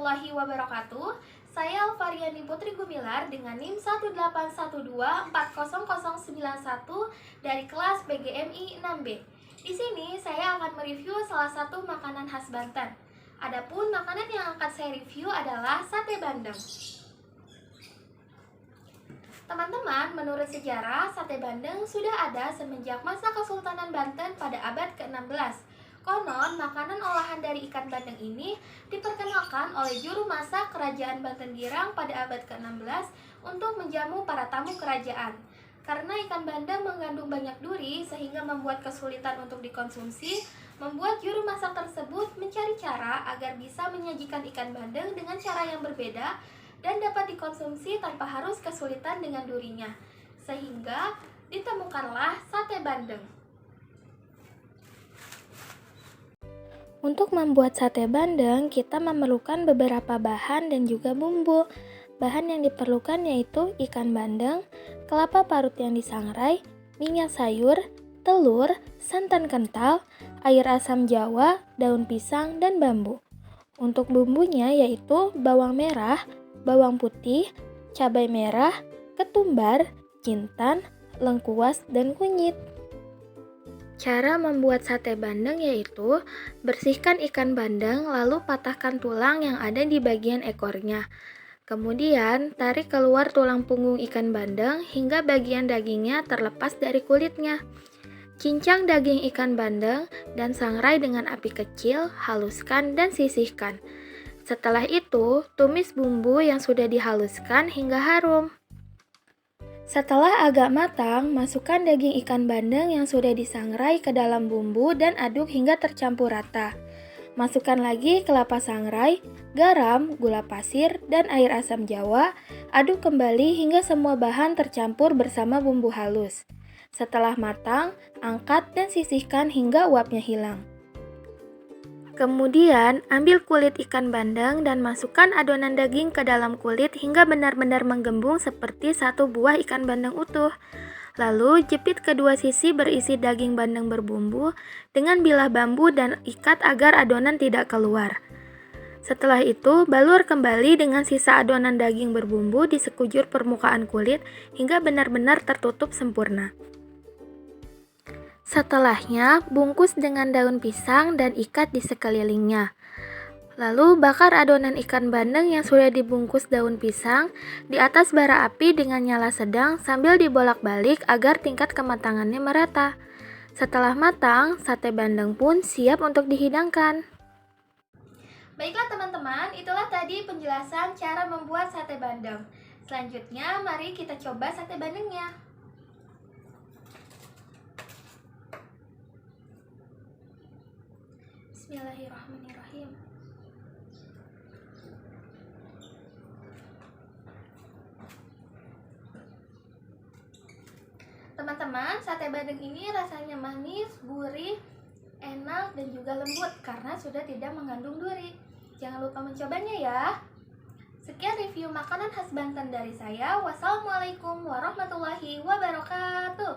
warahmatullahi wabarakatuh. Saya Alfariani Putri Gumilar dengan NIM 181240091 dari kelas PGMI 6B. Di sini saya akan mereview salah satu makanan khas Banten. Adapun makanan yang akan saya review adalah sate bandeng. Teman-teman, menurut sejarah, sate bandeng sudah ada semenjak masa Kesultanan Banten pada abad ke-16. Konon, makanan olahan dari ikan bandeng ini diperkenalkan oleh juru masak Kerajaan Banten Girang pada abad ke-16 untuk menjamu para tamu kerajaan. Karena ikan bandeng mengandung banyak duri sehingga membuat kesulitan untuk dikonsumsi, membuat juru masak tersebut mencari cara agar bisa menyajikan ikan bandeng dengan cara yang berbeda dan dapat dikonsumsi tanpa harus kesulitan dengan durinya. Sehingga ditemukanlah sate bandeng. Untuk membuat sate bandeng, kita memerlukan beberapa bahan dan juga bumbu. Bahan yang diperlukan yaitu ikan bandeng, kelapa parut yang disangrai, minyak sayur, telur, santan kental, air asam jawa, daun pisang, dan bambu. Untuk bumbunya yaitu bawang merah, bawang putih, cabai merah, ketumbar, jintan, lengkuas, dan kunyit. Cara membuat sate bandeng yaitu bersihkan ikan bandeng lalu patahkan tulang yang ada di bagian ekornya. Kemudian tarik keluar tulang punggung ikan bandeng hingga bagian dagingnya terlepas dari kulitnya. Cincang daging ikan bandeng dan sangrai dengan api kecil, haluskan dan sisihkan. Setelah itu, tumis bumbu yang sudah dihaluskan hingga harum. Setelah agak matang, masukkan daging ikan bandeng yang sudah disangrai ke dalam bumbu dan aduk hingga tercampur rata. Masukkan lagi kelapa sangrai, garam, gula pasir, dan air asam jawa. Aduk kembali hingga semua bahan tercampur bersama bumbu halus. Setelah matang, angkat dan sisihkan hingga uapnya hilang. Kemudian, ambil kulit ikan bandeng dan masukkan adonan daging ke dalam kulit hingga benar-benar menggembung seperti satu buah ikan bandeng utuh. Lalu, jepit kedua sisi berisi daging bandeng berbumbu dengan bilah bambu dan ikat agar adonan tidak keluar. Setelah itu, balur kembali dengan sisa adonan daging berbumbu di sekujur permukaan kulit hingga benar-benar tertutup sempurna. Setelahnya, bungkus dengan daun pisang dan ikat di sekelilingnya. Lalu, bakar adonan ikan bandeng yang sudah dibungkus daun pisang di atas bara api dengan nyala sedang sambil dibolak-balik agar tingkat kematangannya merata. Setelah matang, sate bandeng pun siap untuk dihidangkan. Baiklah teman-teman, itulah tadi penjelasan cara membuat sate bandeng. Selanjutnya, mari kita coba sate bandengnya. Bismillahirrahmanirrahim. Teman-teman, sate bandeng ini rasanya manis, gurih, enak, dan juga lembut karena sudah tidak mengandung duri. Jangan lupa mencobanya ya. Sekian review makanan khas Banten dari saya. Wassalamualaikum warahmatullahi wabarakatuh.